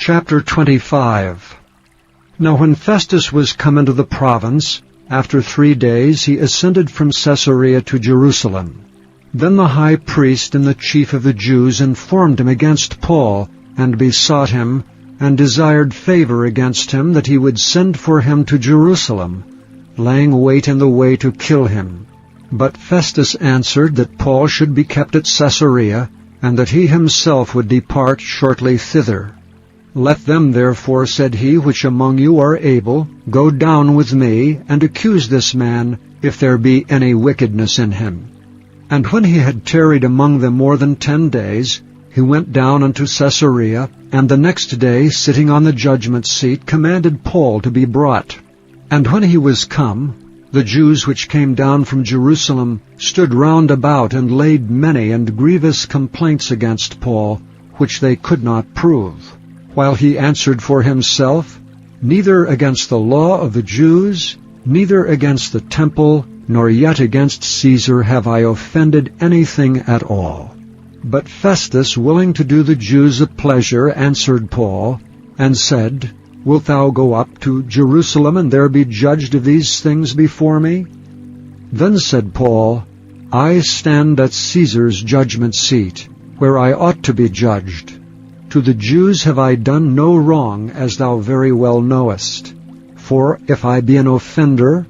Chapter 25. Now when Festus was come into the province, after 3 days he ascended from Caesarea to Jerusalem. Then the high priest and the chief of the Jews informed him against Paul, and besought him, and desired favor against him, that he would send for him to Jerusalem, laying wait in the way to kill him. But Festus answered that Paul should be kept at Caesarea, and that he himself would depart shortly thither. Let them therefore, said he, which among you are able, go down with me, and accuse this man, if there be any wickedness in him. And when he had tarried among them more than 10 days, he went down unto Caesarea, and the next day, sitting on the judgment seat, commanded Paul to be brought. And when he was come, the Jews which came down from Jerusalem stood round about, and laid many and grievous complaints against Paul, which they could not prove. While he answered for himself, Neither against the law of the Jews, neither against the temple, nor yet against Caesar have I offended anything at all. But Festus, willing to do the Jews a pleasure, answered Paul, and said, Wilt thou go up to Jerusalem, and there be judged of these things before me? Then said Paul, I stand at Caesar's judgment seat, where I ought to be judged. To the Jews have I done no wrong, as thou very well knowest. For if I be an offender,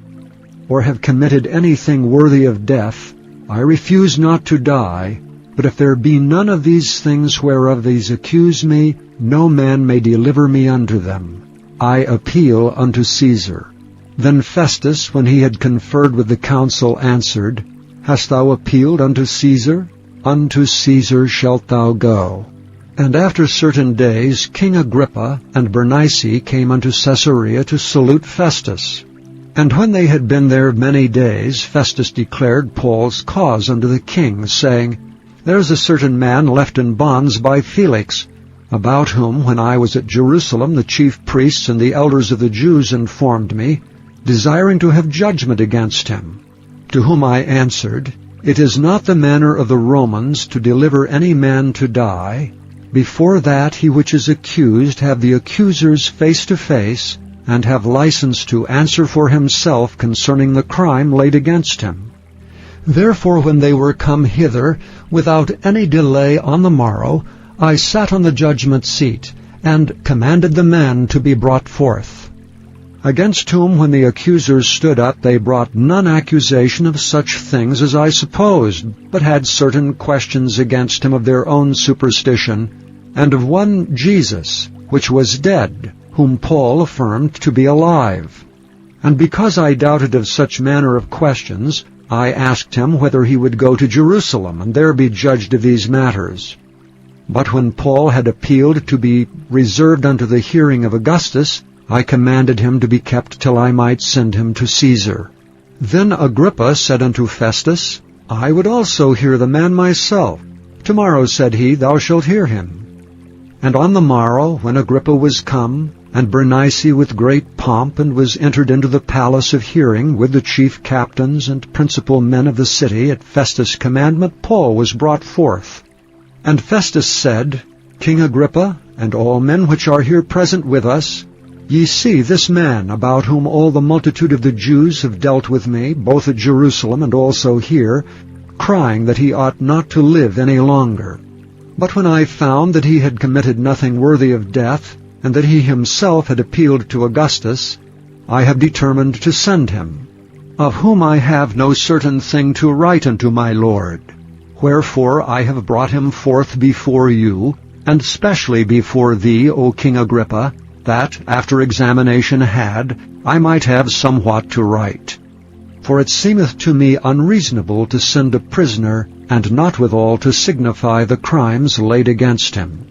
or have committed anything worthy of death, I refuse not to die. But if there be none of these things whereof these accuse me, no man may deliver me unto them. I appeal unto Caesar. Then Festus, when he had conferred with the council, answered, Hast thou appealed unto Caesar? Unto Caesar shalt thou go. And after certain days King Agrippa and Bernice came unto Caesarea to salute Festus. And when they had been there many days, Festus declared Paul's cause unto the king, saying, There is a certain man left in bonds by Felix, about whom, when I was at Jerusalem, the chief priests and the elders of the Jews informed me, desiring to have judgment against him. To whom I answered, It is not the manner of the Romans to deliver any man to die. Before that he which is accused have the accusers face to face, and have license to answer for himself concerning the crime laid against him. Therefore when they were come hither, without any delay on the morrow, I sat on the judgment seat, and commanded the man to be brought forth. Against whom when the accusers stood up, they brought none accusation of such things as I supposed, but had certain questions against him of their own superstition, and of one Jesus, which was dead, whom Paul affirmed to be alive. And because I doubted of such manner of questions, I asked him whether he would go to Jerusalem, and there be judged of these matters. But when Paul had appealed to be reserved unto the hearing of Augustus, I commanded him to be kept till I might send him to Caesar. Then Agrippa said unto Festus, I would also hear the man myself. Tomorrow, said he, thou shalt hear him. And on the morrow, when Agrippa was come, and Bernice with great pomp, and was entered into the palace of hearing with the chief captains and principal men of the city, at Festus' commandment Paul was brought forth. And Festus said, King Agrippa, and all men which are here present with us, ye see this man, about whom all the multitude of the Jews have dealt with me, both at Jerusalem and also here, crying that he ought not to live any longer. But when I found that he had committed nothing worthy of death, and that he himself had appealed to Augustus, I have determined to send him, of whom I have no certain thing to write unto my Lord. Wherefore I have brought him forth before you, and specially before thee, O King Agrippa, that, after examination had, I might have somewhat to write. For it seemeth to me unreasonable to send a prisoner, and not withal to signify the crimes laid against him.